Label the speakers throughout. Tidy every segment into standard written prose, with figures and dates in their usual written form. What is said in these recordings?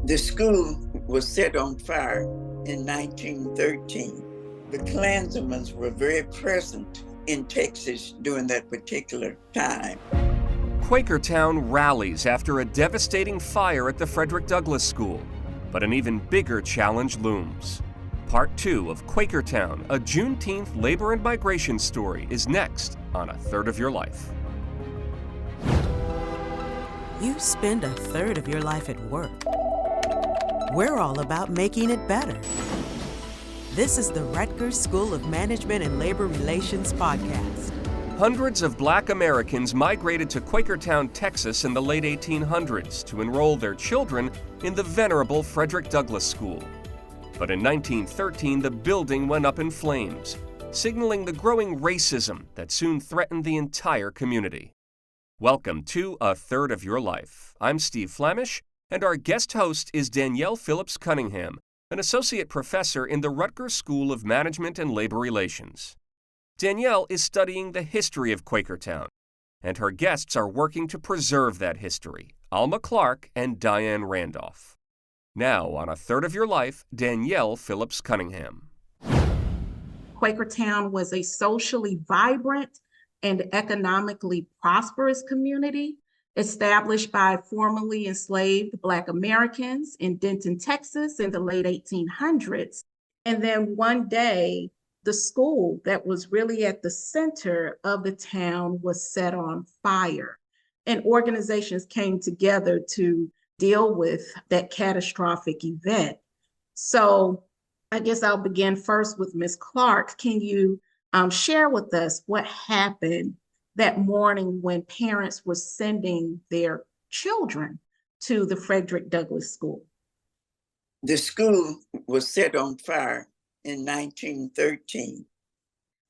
Speaker 1: The school was set on fire in 1913. The Klansmen were very present in Texas during that particular time.
Speaker 2: Quakertown rallies after a devastating fire at the Frederick Douglass School, but an even bigger challenge looms. Part 2 of Quakertown, a Juneteenth labor and migration story, is next on A Third of Your Life.
Speaker 3: You spend a third of your life at work. We're all about making it better. This is the Rutgers School of Management and Labor Relations podcast.
Speaker 2: Hundreds of Black Americans migrated to Quakertown, Texas in the late 1800s to enroll their children in the venerable Frederick Douglass School. But in 1913, the building went up in flames, signaling the growing racism that soon threatened the entire community. Welcome to A Third of Your Life. I'm Steve Flamish, and our guest host is Danielle Phillips-Cunningham, an associate professor in the Rutgers School of Management and Labor Relations. Danielle is studying the history of Quakertown, and her guests are working to preserve that history, Alma Clark and Dianne Randolph. Now, on A Third of Your Life, Danielle Phillips-Cunningham.
Speaker 4: Quakertown was a socially vibrant and economically prosperous community established by formerly enslaved Black Americans in Denton, Texas in the late 1800s. And then one day, the school that was really at the center of the town was set on fire, and organizations came together to deal with that catastrophic event. So I guess I'll begin first with Ms. Clark. Can you share with us what happened that morning when parents were sending their children to the Frederick Douglass School?
Speaker 1: The school was set on fire in 1913.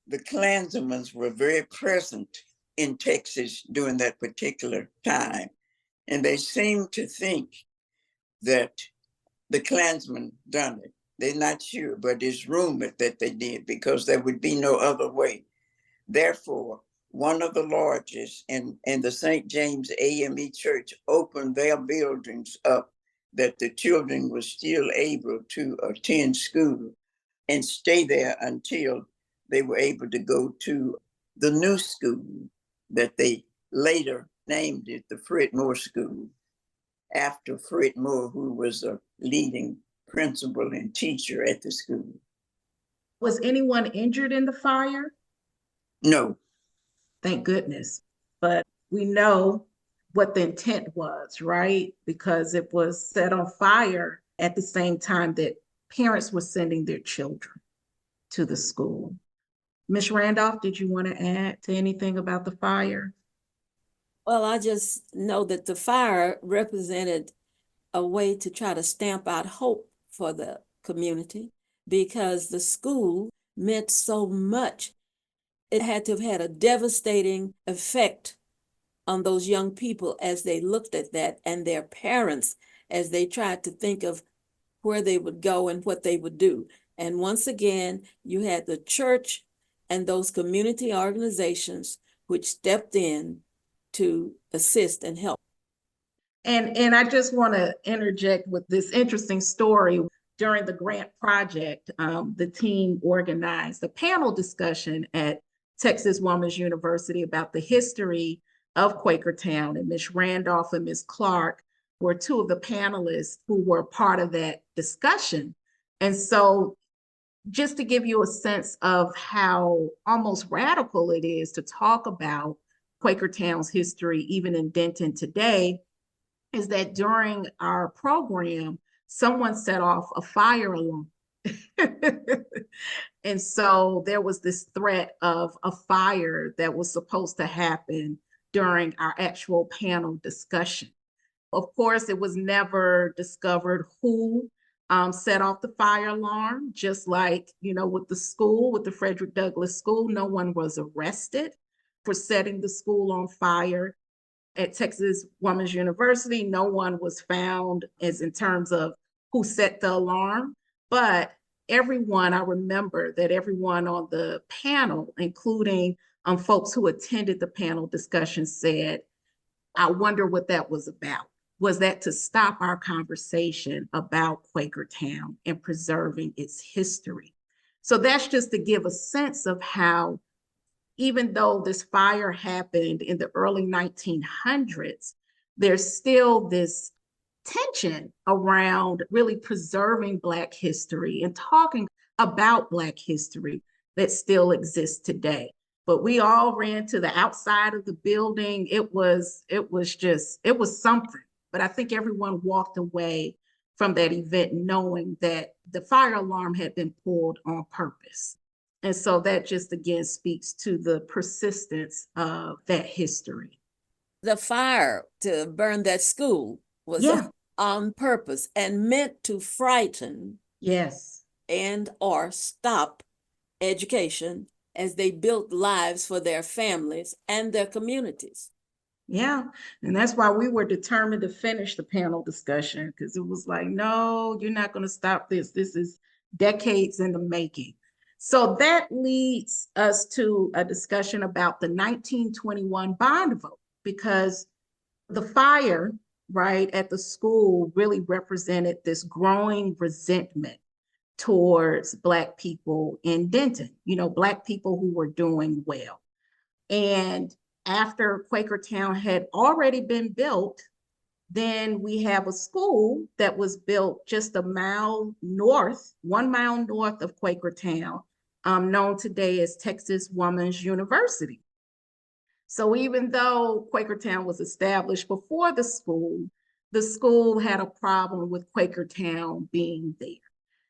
Speaker 1: The Klansmen were very present in Texas during that particular time. And they seem to think that the Klansmen done it. They're not sure, but it's rumored that they did because there would be no other way. Therefore, one of the lodges in the St. James AME Church opened their buildings up that the children were still able to attend school and stay there until they were able to go to the new school that they later named it the Fred Moore School, after Fred Moore, who was a leading principal and teacher at the school.
Speaker 4: Was anyone injured in the fire?
Speaker 1: No.
Speaker 4: Thank goodness. But we know what the intent was, right? Because it was set on fire at the same time that parents were sending their children to the school. Ms. Randolph, did you want to add to anything about the fire?
Speaker 5: Well, I just know that the fire represented a way to try to stamp out hope for the community because the school meant so much. It had to have had a devastating effect on those young people as they looked at that, and their parents as they tried to think of where they would go and what they would do. And once again, you had the church and those community organizations which stepped in to assist and help.
Speaker 4: And I just want to interject with this interesting story. During the grant project, the team organized a panel discussion at Texas Women's University about the history of Quakertown, and Ms. Randolph and Ms. Clark were two of the panelists who were part of that discussion. And so just to give you a sense of how almost radical it is to talk about Quakertown's history, even in Denton today, is that during our program, someone set off a fire alarm. And so there was this threat of a fire that was supposed to happen during our actual panel discussion. Of course, it was never discovered who set off the fire alarm, just like, with the school, with the Frederick Douglass School, no one was arrested for setting the school on fire. At Texas Women's University, no one was found as in terms of who set the alarm, but I remember that everyone on the panel, including folks who attended the panel discussion, said, I wonder what that was about. was that to stop our conversation about Quakertown and preserving its history. So that's just to give a sense of how, even though this fire happened in the early 1900s, there's still this tension around really preserving Black history and talking about Black history that still exists today. But we all ran to the outside of the building. It was something. But I think everyone walked away from that event knowing that the fire alarm had been pulled on purpose. And so that just again speaks to the persistence of that history.
Speaker 5: The fire to burn that school was
Speaker 4: Yeah.
Speaker 5: on purpose and meant to frighten
Speaker 4: Yes.
Speaker 5: and or stop education as they built lives for their families and their communities.
Speaker 4: Yeah. And that's why we were determined to finish the panel discussion, because it was like, no, you're not going to stop this. This is decades in the making. So that leads us to a discussion about the 1921 bond vote, because the fire, right, at the school really represented this growing resentment towards Black people in Denton, Black people who were doing well. And after Quakertown had already been built, then we have a school that was built just 1 mile north of Quakertown, known today as Texas Woman's University. So even though Quakertown was established before the school had a problem with Quakertown being there.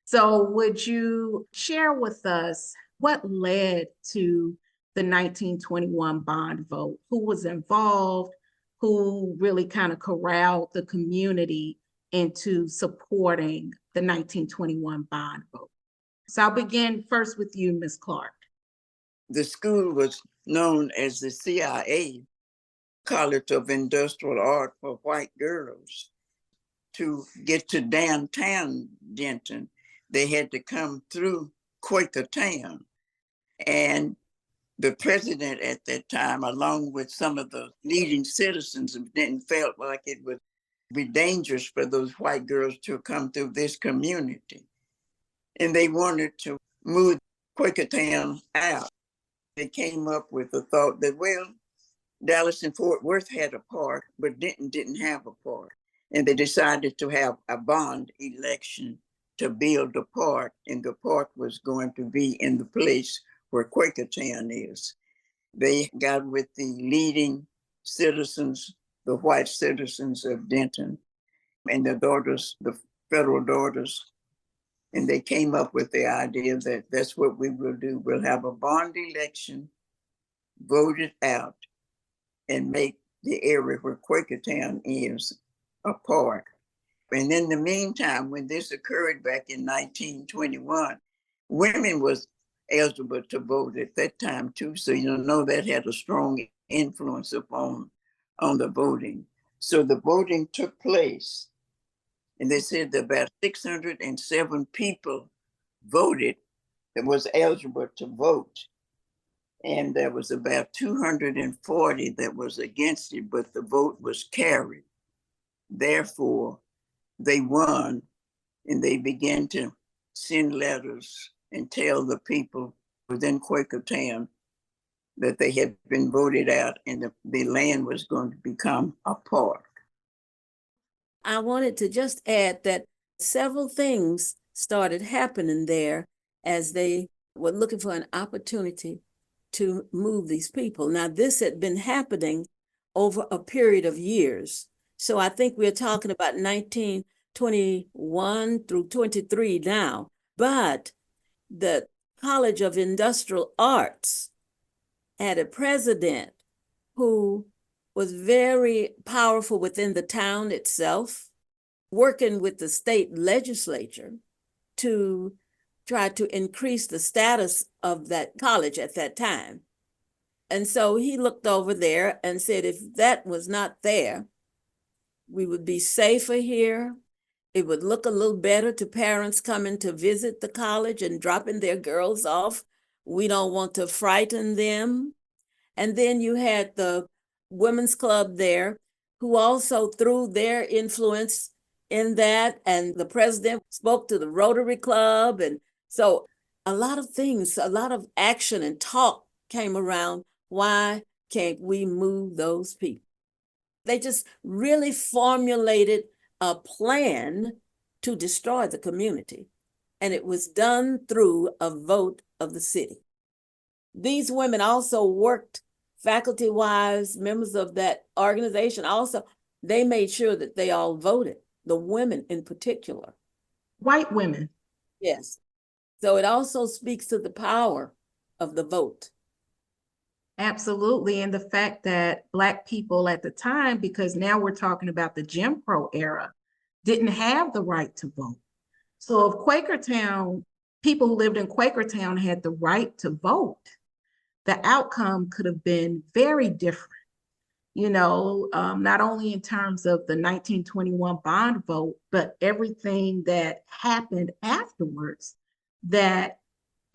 Speaker 4: So would you share with us what led to the 1921 bond vote? Who was involved? Who really kind of corralled the community into supporting the 1921 bond vote? So I'll begin first with you, Ms. Clark.
Speaker 1: The school was known as the CIA, College of Industrial Art for White Girls. To get to downtown Denton, they had to come through Quakertown. And the president at that time, along with some of the leading citizens of Denton, felt like it would be dangerous for those white girls to come through this community. And they wanted to move Quakertown out. They came up with the thought that, well, Dallas and Fort Worth had a park, but Denton didn't have a park. And they decided to have a bond election to build a park, and the park was going to be in the place where Quakertown is. They got with the leading citizens, the white citizens of Denton, and the daughters, the federal daughters, and they came up with the idea that that's what we will do. We'll have a bond election, vote it out, and make the area where Quakertown is a park. And in the meantime, when this occurred back in 1921, women was eligible to vote at that time too. So that had a strong influence upon the voting. So the voting took place, and they said that about 607 people voted that was eligible to vote. And there was about 240 that was against it, but the vote was carried. Therefore, they won, and they began to send letters and tell the people within Quakertown that they had been voted out and the land was going to become a park.
Speaker 5: I wanted to just add that several things started happening there as they were looking for an opportunity to move these people. Now, this had been happening over a period of years. So I think we're talking about 1921 through 23 now. But the College of Industrial Arts had a president who was very powerful within the town itself, working with the state legislature to try to increase the status of that college at that time. And so he looked over there and said, if that was not there, we would be safer here. It would look a little better to parents coming to visit the college and dropping their girls off. We don't want to frighten them. And then you had the women's club there who also threw their influence in that. And the president spoke to the Rotary Club. And so a lot of things, a lot of action and talk came around. Why can't we move those people? They just really formulated a plan to destroy the community. And it was done through a vote of the city. These women also worked faculty-wise, members of that organization also, they made sure that they all voted, the women in particular.
Speaker 4: White women.
Speaker 5: Yes. So it also speaks to the power of the vote.
Speaker 4: Absolutely. And the fact that Black people at the time, because now we're talking about the Jim Crow era, didn't have the right to vote. So if Quakertown, people who lived in Quakertown had the right to vote, the outcome could have been very different. Not only in terms of the 1921 bond vote, but everything that happened afterwards that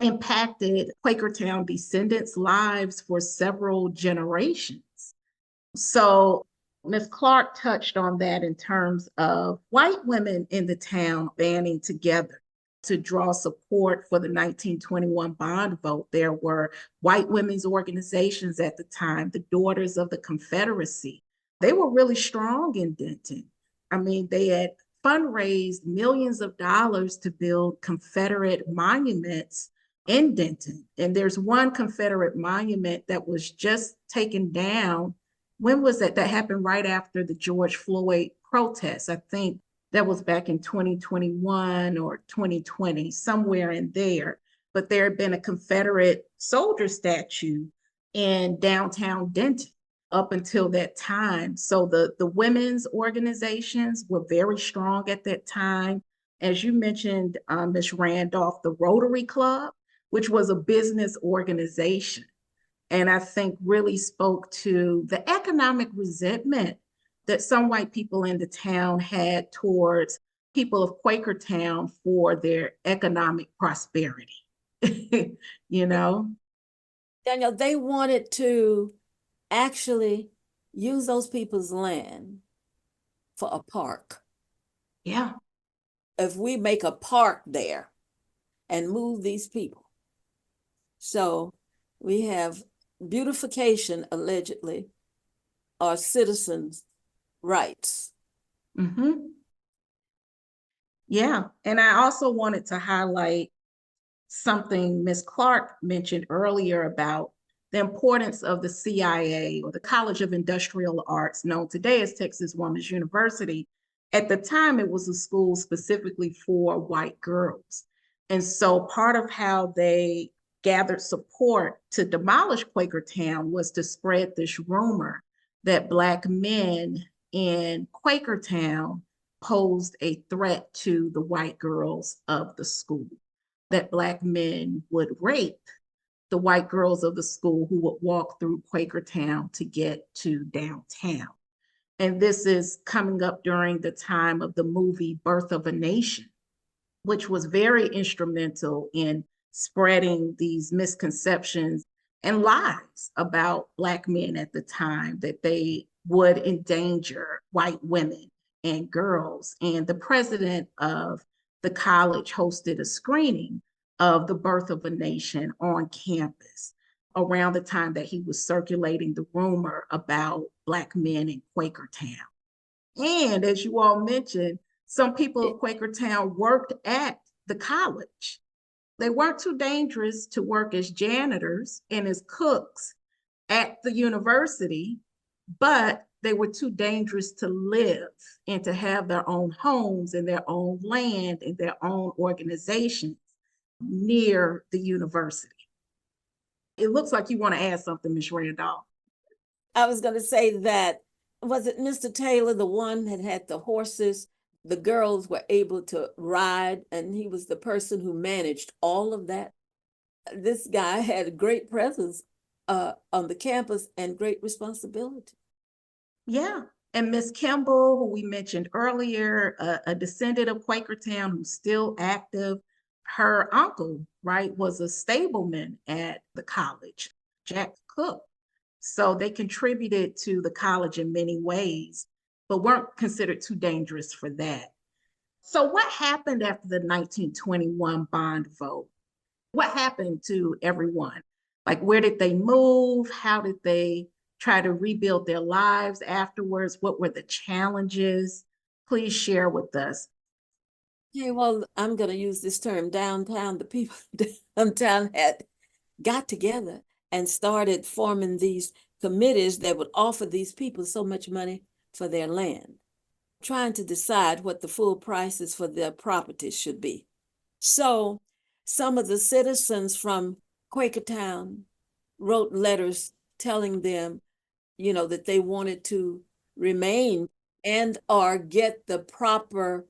Speaker 4: impacted Quakertown descendants' lives for several generations. So Ms. Clark touched on that in terms of white women in the town banding together to draw support for the 1921 bond vote. There were white women's organizations at the time, the Daughters of the Confederacy. They were really strong in Denton. I mean, they had fundraised millions of dollars to build Confederate monuments in Denton. And there's one Confederate monument that was just taken down. When was that? That happened right after the George Floyd protests. I think that was back in 2021 or 2020, somewhere in there. But there had been a Confederate soldier statue in downtown Denton up until that time. So the women's organizations were very strong at that time. As you mentioned, Ms. Randolph, the Rotary Club, which was a business organization, and I think really spoke to the economic resentment that some white people in the town had towards people of Quakertown for their economic prosperity.
Speaker 5: Danielle, they wanted to actually use those people's land for a park.
Speaker 4: Yeah.
Speaker 5: If we make a park there and move these people. So we have beautification, allegedly, or citizens' rights.
Speaker 4: Mm-hmm. Yeah. And I also wanted to highlight something Ms. Clark mentioned earlier about the importance of the CIA, or the College of Industrial Arts, known today as Texas Women's University. At the time, it was a school specifically for white girls. And so part of how they gathered support to demolish Quakertown was to spread this rumor that Black men in Quakertown posed a threat to the white girls of the school, that Black men would rape the white girls of the school who would walk through Quakertown to get to downtown. And this is coming up during the time of the movie Birth of a Nation, which was very instrumental in spreading these misconceptions and lies about Black men at the time, that they would endanger white women and girls. And the president of the college hosted a screening of the Birth of a Nation on campus around the time that he was circulating the rumor about Black men in Quakertown. And as you all mentioned, some people of Quakertown worked at the college. They weren't too dangerous to work as janitors and as cooks at the university, but they were too dangerous to live and to have their own homes and their own land and their own organizations near the university. It looks like you want to add something, Ms. Randolph.
Speaker 5: I was going to say that, was it Mr. Taylor, the one that had the horses? The girls were able to ride, and he was the person who managed all of that. This guy had a great presence on the campus and great responsibility.
Speaker 4: Yeah. And Miss Kimball, who we mentioned earlier, a descendant of Quakertown who's still active, her uncle, right, was a stableman at the college, Jack Cook. So they contributed to the college in many ways. but weren't considered too dangerous for that. So what happened after the 1921 bond vote? What happened to everyone? Like, where did they move? How did they try to rebuild their lives afterwards? What were the challenges? Please share with us.
Speaker 5: Okay, well, I'm going to use this term downtown. The people downtown had got together and started forming these committees that would offer these people so much money for their land, trying to decide what the full prices for their properties should be. So some of the citizens from Quakertown wrote letters telling them, that they wanted to remain and or get the proper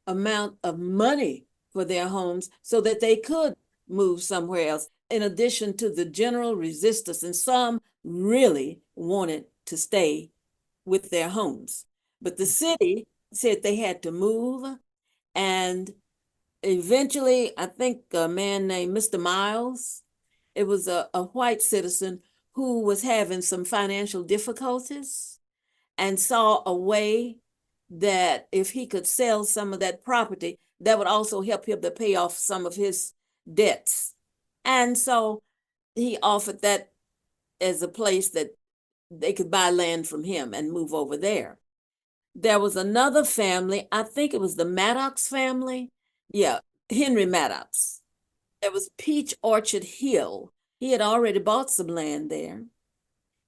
Speaker 5: amount of money for their homes so that they could move somewhere else, in addition to the general resistance. And some really wanted to stay with their homes. But the city said they had to move. And eventually, I think a man named Mr. Miles, it was a white citizen who was having some financial difficulties and saw a way that if he could sell some of that property, that would also help him to pay off some of his debts. And so he offered that as a place that they could buy land from him and move over there. There was another family, I think it was the Maddox family. Yeah, Henry Maddox. There was Peach Orchard Hill. He had already bought some land there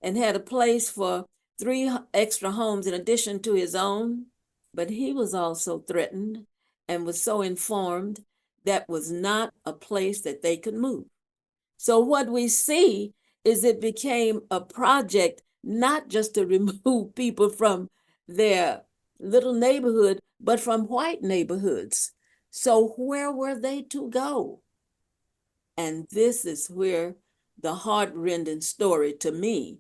Speaker 5: and had a place for 3 extra homes in addition to his own. But he was also threatened and was so informed that was not a place that they could move. So what we see is it became a project not just to remove people from their little neighborhood, but from white neighborhoods. So where were they to go? And this is where the heart-rending story to me,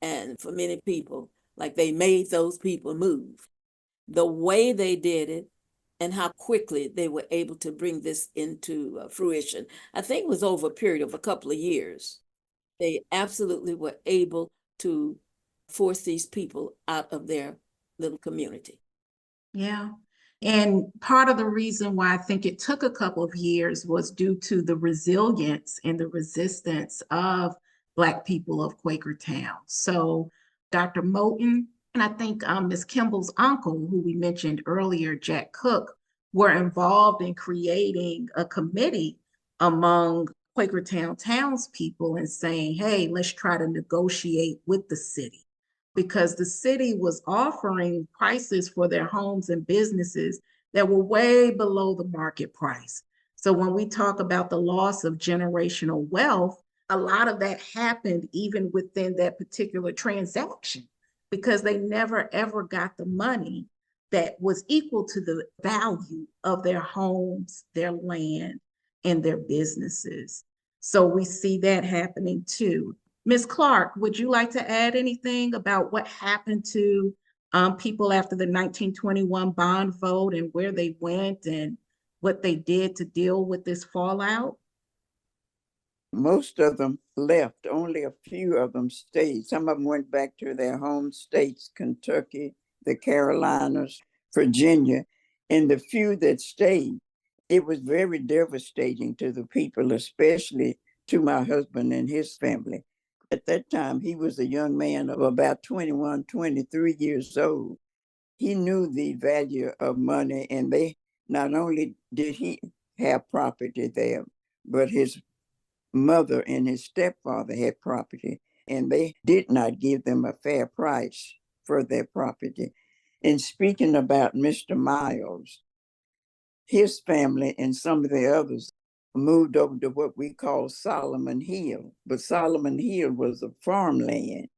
Speaker 5: and for many people, like they made those people move. The way they did it and how quickly they were able to bring this into fruition. I think it was over a period of a couple of years. They absolutely were able to force these people out of their little community.
Speaker 4: Yeah. And part of the reason why I think it took a couple of years was due to the resilience and the resistance of Black people of Quakertown. So Dr. Moten, and I think Ms. Kimball's uncle, who we mentioned earlier, Jack Cook, were involved in creating a committee among Quakertown townspeople and saying, hey, let's try to negotiate with the city, because the city was offering prices for their homes and businesses that were way below the market price. So when we talk about the loss of generational wealth, a lot of that happened even within that particular transaction, because they never ever got the money that was equal to the value of their homes, their land, and their businesses. So we see that happening too. Ms. Clark, would you like to add anything about what happened to people after the 1921 bond vote and where they went and what they did to deal with this fallout?
Speaker 1: Most of them left. Only a few of them stayed. Some of them went back to their home states, Kentucky, the Carolinas, Virginia. And the few that stayed, it was very devastating to the people, especially to my husband and his family. At that time, he was a young man of about 21, 23 years old. He knew the value of money, and they not only did he have property there, but his mother and his stepfather had property, and they did not give them a fair price for their property. And speaking about Mr. Miles, his family and some of the others moved over to what we call Solomon Hill. But Solomon Hill was a farmland,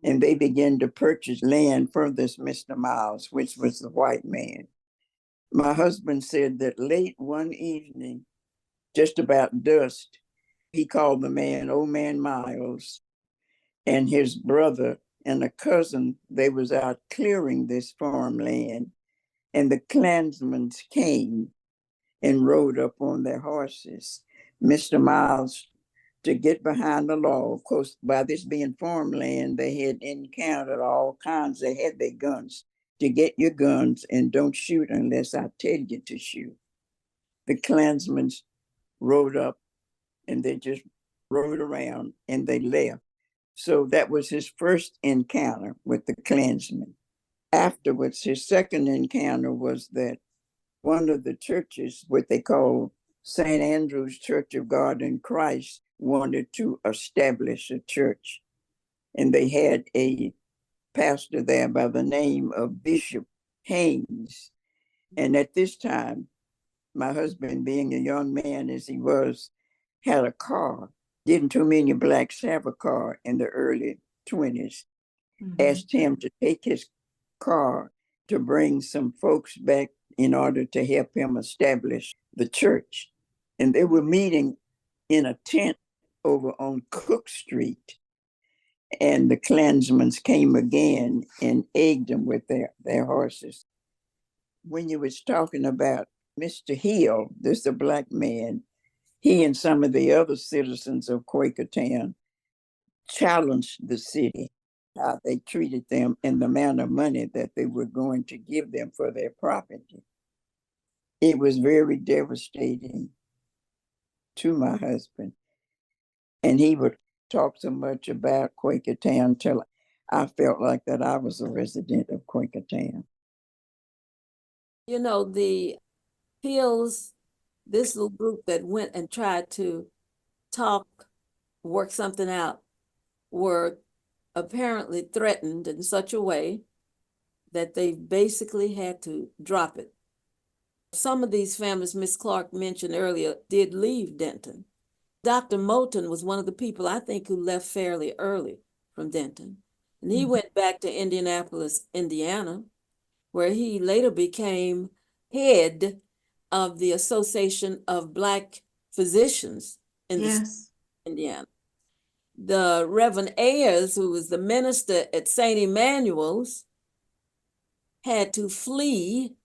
Speaker 1: and they began to purchase land from this Mr. Miles, which was the white man. My husband said that late one evening, just about dusk, he called the man, Old Man Miles, and his brother and a cousin. They was out clearing this farmland, and the Klansmen came and rode up on their horses. Mr. Miles, to get behind the law, of course, by this being farmland, they had encountered all kinds. They had their guns to get your guns and don't shoot unless I tell you to shoot. The Klansmen rode up and they just rode around and they left. So that was his first encounter with the Klansmen. Afterwards, his second encounter was that one of the churches, what they call St. Andrew's Church of God in Christ, wanted to establish a church. And they had a pastor there by the name of Bishop Haynes. And at this time, my husband, being a young man as he was, had a car. Didn't too many blacks have a car in the early 20s. Asked him to take his car to bring some folks back in order to help him establish the church. And they were meeting in a tent over on Cook Street. And the Klansmen came again and egged them with their horses. When you was talking about Mr. Hill, this is a black man, he and some of the other citizens of Quakertown challenged the city, how they treated them and the amount of money that they were going to give them for their property. It was very devastating to my husband. And he would talk so much about Quakertown till I felt like that I was a resident of Quakertown.
Speaker 5: You know, the Hills, this little group that went and tried to talk, work something out, were apparently threatened in such a way that they basically had to drop it. Some of these families Ms. Clark mentioned earlier did leave Denton. Dr. Moulton was one of the people I think who left fairly early from Denton. And he went back to Indianapolis, Indiana, where he later became head of the Association of Black Physicians in the state of Indiana. The Reverend Ayers, who was the minister at St. Emmanuel's, had to flee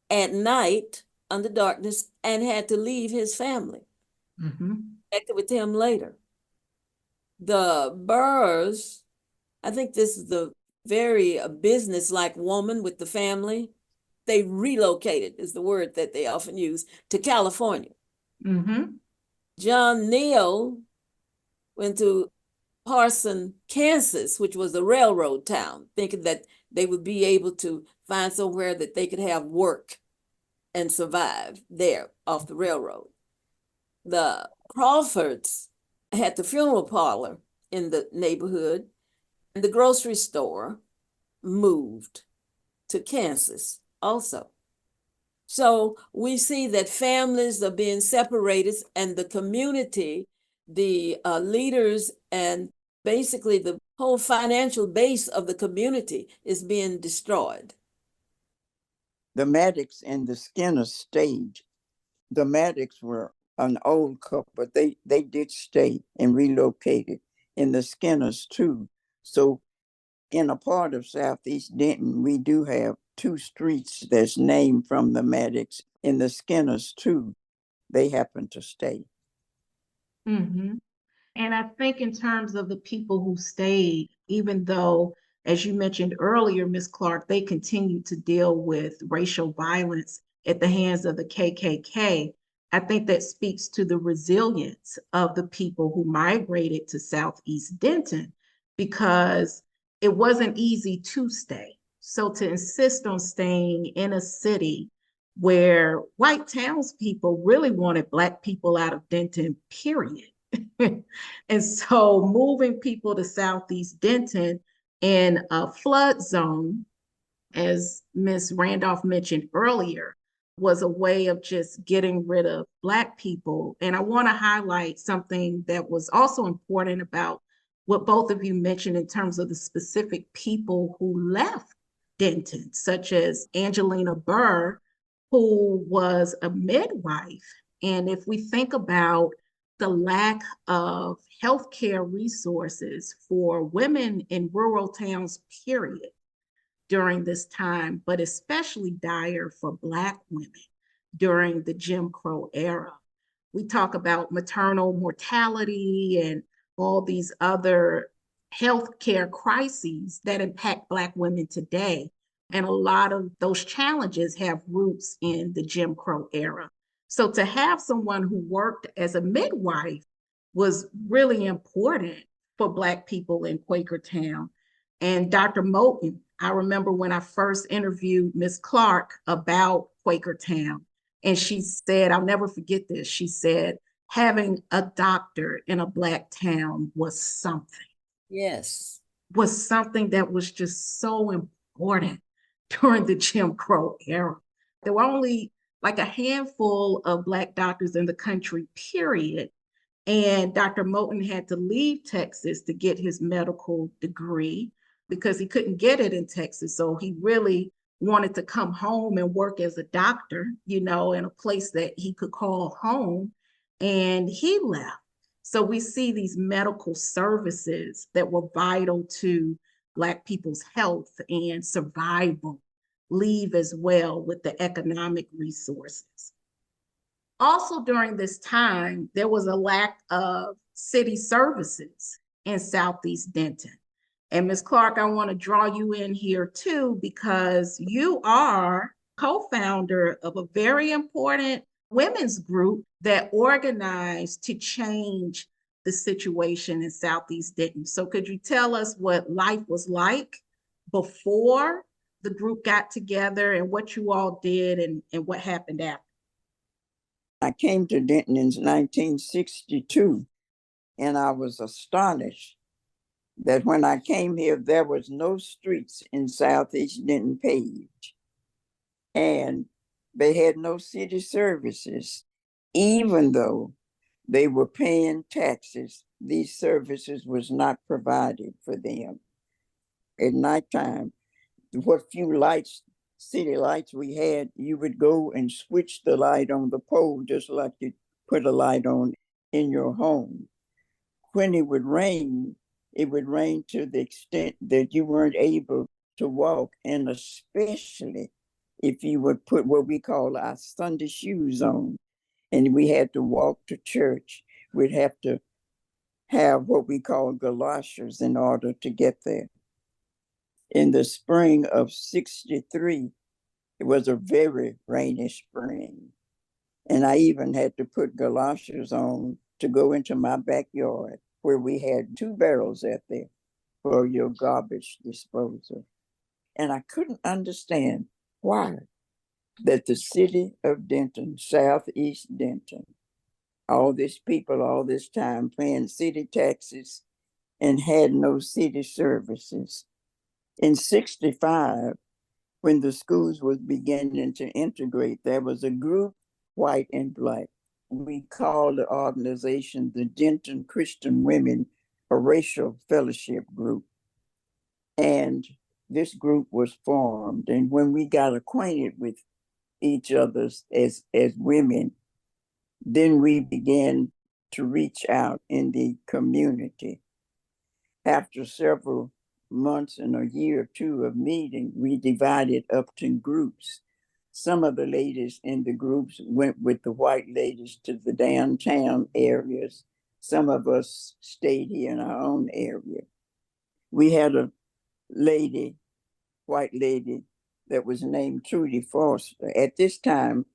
Speaker 5: at night under darkness and had to leave his family. Connected with him later. The Burrs, I think this is the very business-like woman with the family. They relocated, is the word that they often use, to California. John Neal went to Parson, Kansas, which was a railroad town, thinking that they would be able to find somewhere that they could have work and survive there off the railroad. The Crawfords had the funeral parlor in the neighborhood, and the grocery store moved to Kansas also. So we see that families are being separated, and the community, the leaders, and basically the whole financial base of the community is being destroyed.
Speaker 1: The Maddocks and the Skinners stayed. The Maddocks were an old couple, but they did stay and relocated, and the Skinners too. So in a part of Southeast Denton, we do have two streets that's named from the Maddocks, and the Skinners too. They happen to stay.
Speaker 4: And I think in terms of the people who stayed, even though, as you mentioned earlier, Ms. Clark, they continued to deal with racial violence at the hands of the KKK, I think that speaks to the resilience of the people who migrated to Southeast Denton, because it wasn't easy to stay. So to insist on staying in a city where white townspeople really wanted Black people out of Denton, period. And so moving people to Southeast Denton in a flood zone, as Ms. Randolph mentioned earlier, was a way of just getting rid of Black people. And I want to highlight something that was also important about what both of you mentioned in terms of the specific people who left Denton, such as Angelina Burr, who was a midwife. And if we think about the lack of healthcare resources for women in rural towns, period, during this time, but especially dire for Black women during the Jim Crow era. We talk about maternal mortality and all these other healthcare crises that impact Black women today. And a lot of those challenges have roots in the Jim Crow era. So to have someone who worked as a midwife was really important for Black people in Quakertown. And Dr. Moten, I remember when I first interviewed Ms. Clark about Quakertown, and she said, I'll never forget this, she said, having a doctor in a Black town was something.
Speaker 5: Yes.
Speaker 4: Was something that was just so important during the Jim Crow era. There were only like a handful of Black doctors in the country, period. And Dr. Moten had to leave Texas to get his medical degree because he couldn't get it in Texas. So he really wanted to come home and work as a doctor, you know, in a place that he could call home. And he left. So we see these medical services that were vital to Black people's health and survival leave as well with the economic resources. Also during this time, there was a lack of city services in Southeast Denton. And Ms. Clark, I want to draw you in here too, because you are co-founder of a very important women's group that organized to change the situation in Southeast Denton. So could you tell us what life was like before the group got together and what you all did and what happened after?
Speaker 1: I came to Denton in 1962, and I was astonished that when I came here, there was no streets in Southeast Denton paved, and they had no city services. Even though they were paying taxes, these services was not provided for them. At nighttime, what few lights, city lights we had, you would go and switch the light on the pole just like you put a light on in your home. When it would rain to the extent that you weren't able to walk, and especially if you would put what we call our Sunday shoes on, and we had to walk to church. We'd have to have what we call galoshes in order to get there. In the spring of 63, it was a very rainy spring. And I even had to put galoshes on to go into my backyard where we had 2 barrels out there for your garbage disposal. And I couldn't understand why that the city of Denton, Southeast Denton, all these people, all this time paying city taxes and had no city services. In 65, when the schools was beginning to integrate, there was a group, white and Black. We called the organization the Denton Christian Women, a racial fellowship group. And this group was formed. And when we got acquainted with each other as women, then we began to reach out in the community. After several months and a year or two of meeting, we divided up to groups. Some of the ladies in the groups went with the white ladies to the downtown areas. Some of us stayed here in our own area. We had a lady, white lady, that was named Trudy Foster. At this time,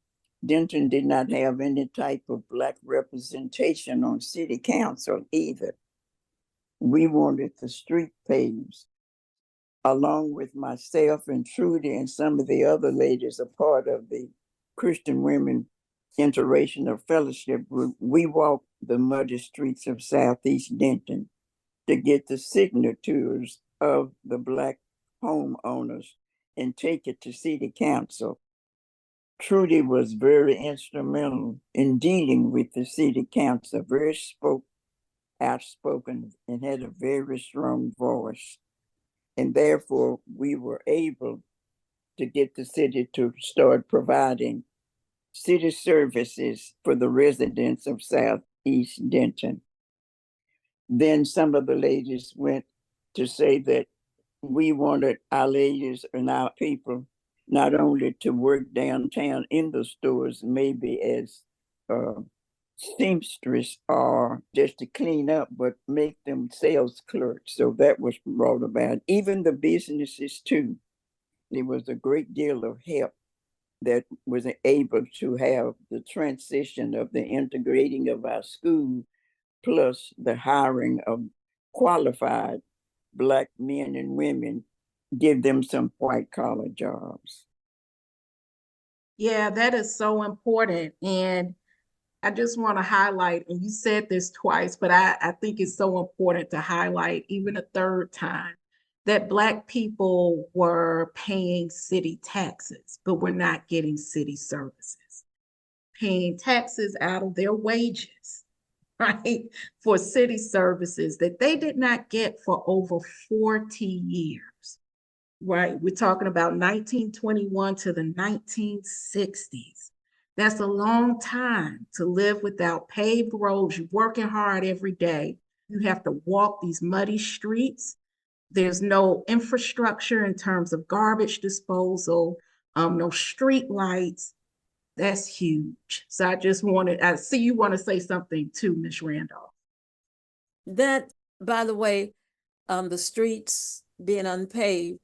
Speaker 1: Denton did not have any type of Black representation on city council either. We wanted the street paved. Along with myself and Trudy and some of the other ladies, a part of the Christian Women Interracial Fellowship Group, we walked the muddy streets of Southeast Denton to get the signatures of the Black homeowners and take it to city council. Trudy was very instrumental in dealing with the city council, very outspoken and had a very strong voice. And therefore, we were able to get the city to start providing city services for the residents of Southeast Denton. Then some of the ladies went to say that we wanted our ladies and our people not only to work downtown in the stores, maybe as seamstress or just to clean up, but make them sales clerks. So that was brought about. Even the businesses too. there was a great deal of help that was able to have the transition of the integrating of our school, plus the hiring of qualified Black men and women, give them some white collar jobs.
Speaker 4: Yeah, that is so important. And I just want to highlight, and you said this twice, but I think it's so important to highlight even a third time, that Black people were paying city taxes, but were not getting city services, paying taxes out of their wages, right, for city services that they did not get for over 40 years, right? We're talking about 1921 to the 1960s. That's a long time to live without paved roads. You're working hard every day. You have to walk these muddy streets. There's no infrastructure in terms of garbage disposal, no street lights. That's huge. So I see you want to say something too, Ms. Randolph.
Speaker 5: That, by the way, the streets being unpaved,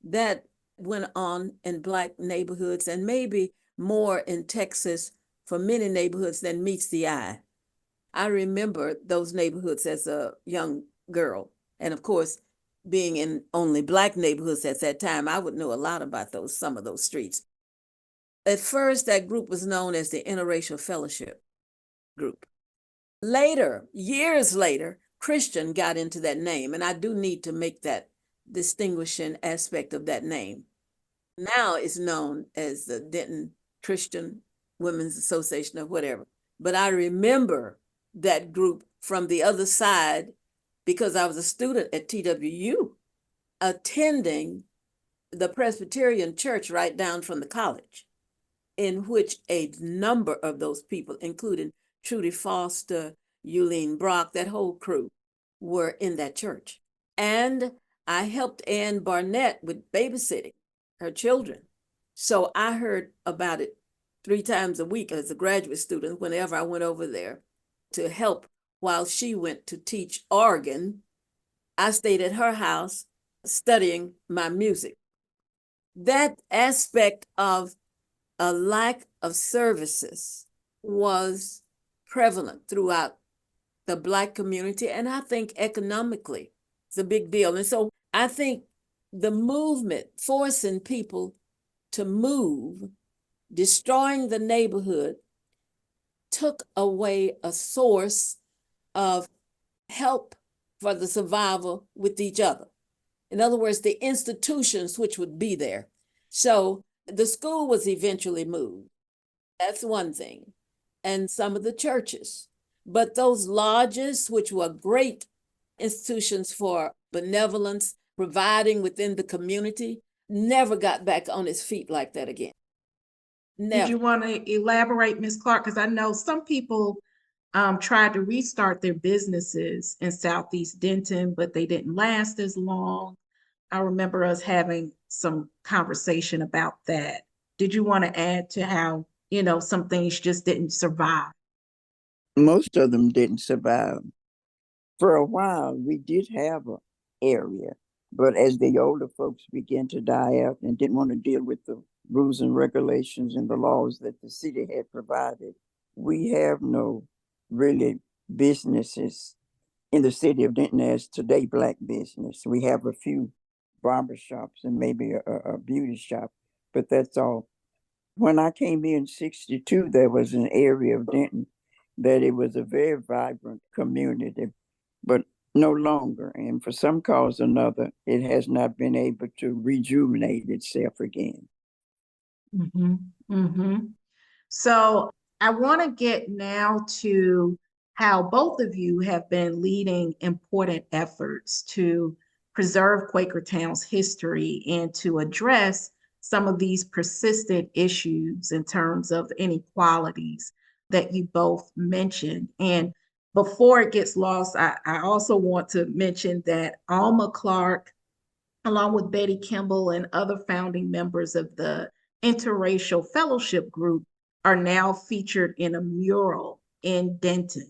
Speaker 5: that went on in Black neighborhoods and maybe more in Texas for many neighborhoods than meets the eye. I remember those neighborhoods as a young girl. And of course, being in only Black neighborhoods at that time, I would know a lot about some of those streets. At first, that group was known as the Interracial Fellowship Group. Later, years later, Christian got into that name, and I do need to make that distinguishing aspect of that name. Now it's known as the Denton Christian Women's Association or whatever. But I remember that group from the other side because I was a student at TWU attending the Presbyterian church right down from the college, in which a number of those people, including Trudy Foster, Eugene Brock, that whole crew, were in that church. And I helped Ann Barnett with babysitting her children. So I heard about it 3 times a week as a graduate student whenever I went over there to help while she went to teach organ. I stayed at her house studying my music. That aspect of a lack of services was prevalent throughout the Black community, and I think economically it's a big deal. And so I think the movement forcing people to move, destroying the neighborhood, took away a source of help for the survival with each other. In other words, the institutions which would be there. So the school was eventually moved. That's one thing. And some of the churches. But those lodges, which were great institutions for benevolence, providing within the community, never got back on its feet like that again. Never.
Speaker 4: Did you want to elaborate, Ms. Clark? Because I know some people tried to restart their businesses in Southeast Denton, but they didn't last as long. I remember us having some conversation about that. Did you want to add to how, some things just didn't survive?
Speaker 1: Most of them didn't survive. For a while, we did have an area, but as the older folks began to die out and didn't want to deal with the rules and regulations and the laws that the city had provided, we have no really businesses in the city of Denton as today Black business. We have a few barbershops and maybe a beauty shop, but that's all. When I came here in 62, there was an area of Denton that it was a very vibrant community, but no longer. And for some cause or another, it has not been able to rejuvenate itself again.
Speaker 4: Mm-hmm. Mm-hmm. So I want to get now to how both of you have been leading important efforts to preserve Quakertown's history and to address some of these persistent issues in terms of inequalities that you both mentioned. And before it gets lost, I also want to mention that Alma Clark, along with Betty Kimball and other founding members of the Interracial Fellowship Group, are now featured in a mural in Denton.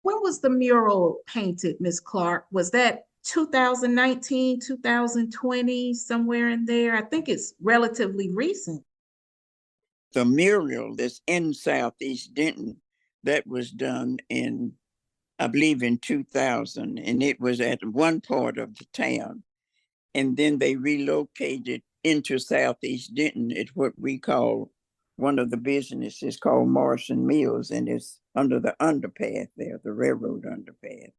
Speaker 4: When was the mural painted, Ms. Clark? Was that 2019, 2020, somewhere in there. I think it's relatively recent.
Speaker 1: The mural that's in Southeast Denton, that was done in, I believe, in 2000, and it was at one part of the town. And then they relocated into Southeast Denton at what we call, one of the businesses called Morrison Mills, and it's under the underpath there, the railroad underpath.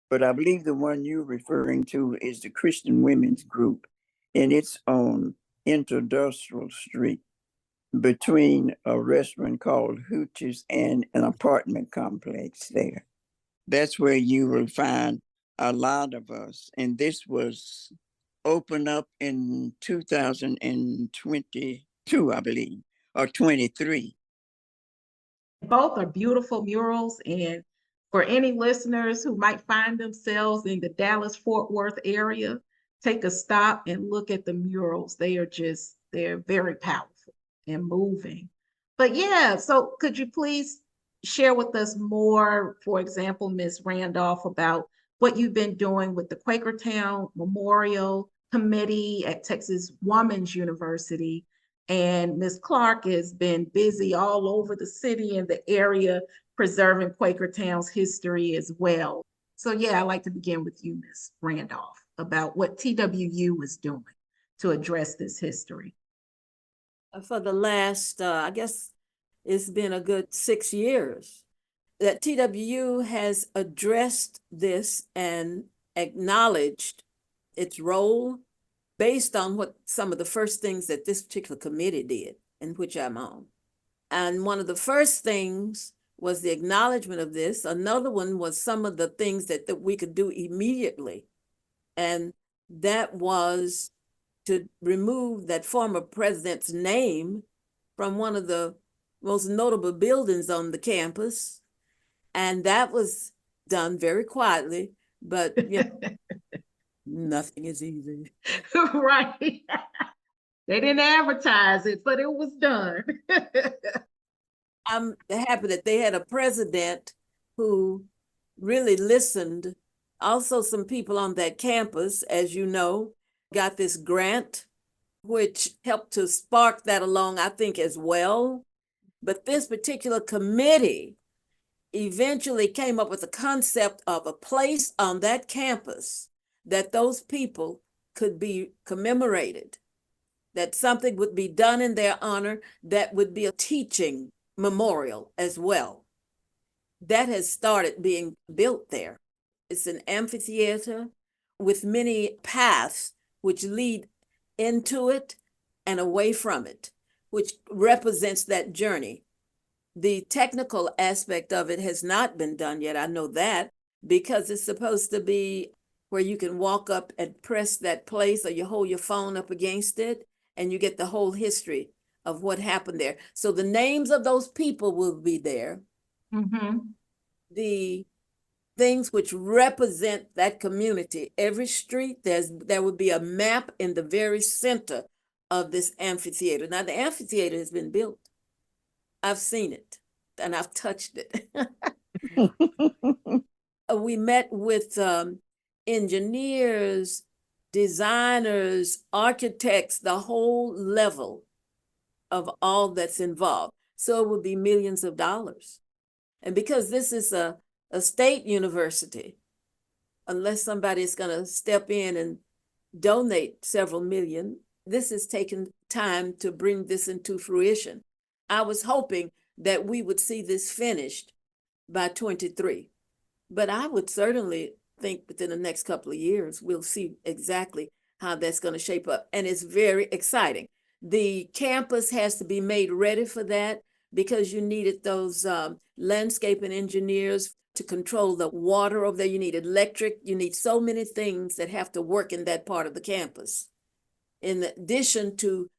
Speaker 1: But I believe the one you're referring to is the Christian Women's Group, and it's on Industrial Street between a restaurant called Hooch's and an apartment complex there. That's where you will find a lot of us. And this was opened up in 2022, I believe, or 23.
Speaker 4: Both are beautiful murals. And for any listeners who might find themselves in the Dallas-Fort Worth area, take a stop and look at the murals. They're very powerful and moving. But yeah, so could you please share with us more, for example, Ms. Randolph, about what you've been doing with the Quakertown Memorial Committee at Texas Woman's University? And Ms. Clark has been busy all over the city and the area preserving Quakertown's history as well. So yeah, I'd like to begin with you, Ms. Randolph, about what TWU is doing to address this history.
Speaker 5: For the last, I guess it's been a good 6 years that TWU has addressed this and acknowledged its role based on what some of the first things that this particular committee did, in which I'm on. And one of the first things was the acknowledgement of this. Another one was some of the things that we could do immediately. And that was to remove that former president's name from one of the most notable buildings on the campus. And that was done very quietly, but you know, nothing is easy.
Speaker 4: Right. They didn't advertise it, but it was done.
Speaker 5: I'm happy that they had a president who really listened. Also, some people on that campus, as you know, got this grant, which helped to spark that along, I think, as well. But this particular committee eventually came up with the concept of a place on that campus that those people could be commemorated, that something would be done in their honor that would be a teaching memorial as well. That has started being built there. It's an amphitheater with many paths which lead into it and away from it, which represents that journey. The technical aspect of it has not been done yet. I know that because it's supposed to be where you can walk up and press that place, or you hold your phone up against it and you get the whole history of what happened there. So the names of those people will be there.
Speaker 4: Mm-hmm.
Speaker 5: The things which represent that community, every street, there would be a map in the very center of this amphitheater. Now the amphitheater has been built. I've seen it and I've touched it. We met with engineers, designers, architects, the whole level of all that's involved. So it would be millions of dollars. And because this is a state university, unless somebody is going to step in and donate several million, this has taken time to bring this into fruition. I was hoping that we would see this finished by 23, but I would certainly think within the next couple of years, we'll see exactly how that's going to shape up. And it's very exciting. The campus has to be made ready for that because you needed those landscaping engineers to control the water over there. You need electric. You need so many things that have to work in that part of the campus. In addition to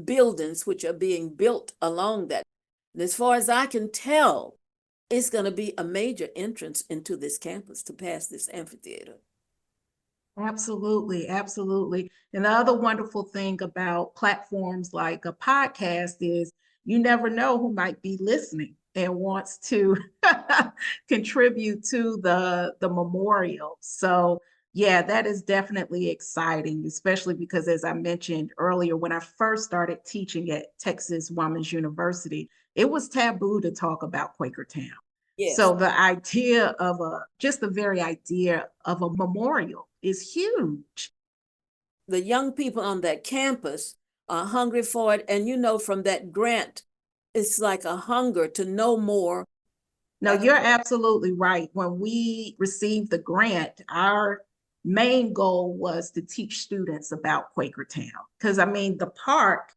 Speaker 5: buildings which are being built along that. And as far as I can tell, it's going to be a major entrance into this campus to pass this amphitheater.
Speaker 4: Absolutely, absolutely. And the other wonderful thing about platforms like a podcast is you never know who might be listening and wants to contribute to the memorial. So Yeah, that is definitely exciting, especially because, as I mentioned earlier, when I first started teaching at Texas Women's University, it was taboo to talk about Quakertown.
Speaker 5: Yes.
Speaker 4: So the idea of just the very idea of a memorial is huge.
Speaker 5: The young people on that campus are hungry for it. And from that grant, it's like a hunger to know more.
Speaker 4: No, you're absolutely right. When we received the grant, our main goal was to teach students about Quakertown. Because, I mean, the park,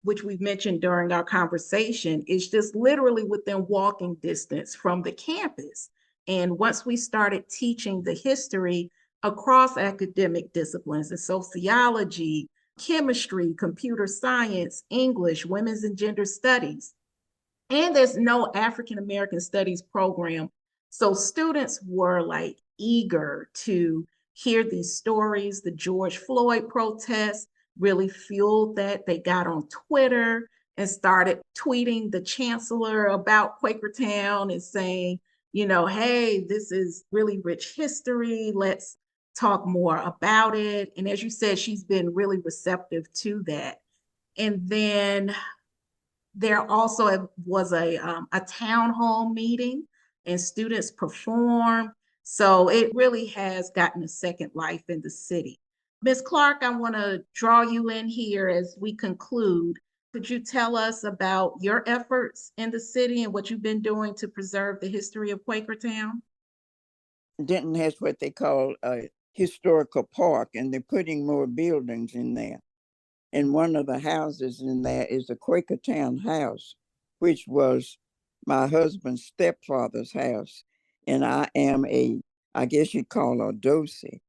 Speaker 4: which we've mentioned during our conversation, is just literally within walking distance from the campus. And once we started teaching the history across academic disciplines in sociology, chemistry, computer science, English, women's and gender studies, and there's no African American studies program. So students were like eager to hear these stories. The George Floyd protests really fueled that. They got on Twitter and started tweeting the chancellor about Quakertown and saying, hey, this is really rich history. Let's talk more about it. And as you said, she's been really receptive to that. And then there also was a town hall meeting and students performed. So it really has gotten a second life in the city. Ms. Clark, I want to draw you in here as we conclude. Could you tell us about your efforts in the city and what you've been doing to preserve the history of Quakertown?
Speaker 1: Denton has what they call a historical park, and they're putting more buildings in there. And one of the houses in there is the Quakertown house, which was my husband's stepfather's house. And I am I guess you'd call her a docy.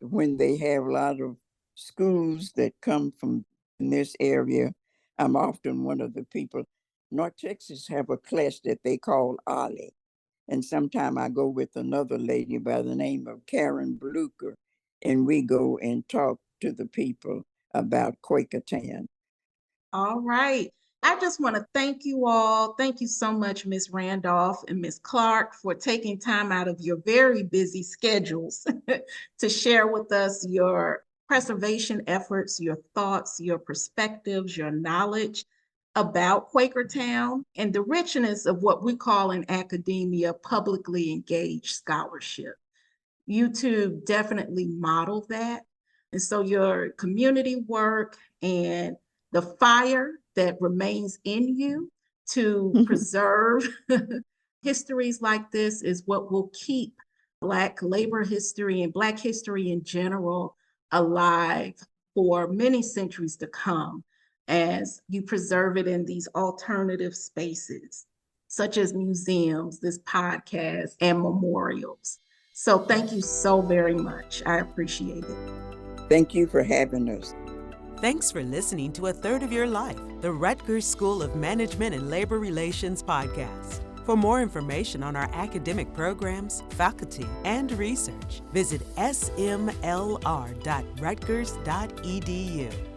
Speaker 1: When they have a lot of schools that come from in this area, I'm often one of the people. North Texas have a class that they call Ollie. And sometime I go with another lady by the name of Karen Blucher, and we go and talk to the people about Quakertown.
Speaker 4: All right. I just want to thank you all. Thank you so much, Ms. Randolph and Ms. Clark, for taking time out of your very busy schedules to share with us your preservation efforts, your thoughts, your perspectives, your knowledge about Quakertown, and the richness of what we call in academia publicly engaged scholarship. YouTube definitely modeled that. And so your community work and the fire that remains in you to preserve histories like this is what will keep Black labor history and Black history in general alive for many centuries to come as you preserve it in these alternative spaces, such as museums, this podcast, and memorials. So thank you so very much. I appreciate it.
Speaker 1: Thank you for having us.
Speaker 3: Thanks for listening to A Third of Your Life, the Rutgers School of Management and Labor Relations podcast. For more information on our academic programs, faculty, and research, visit smlr.rutgers.edu.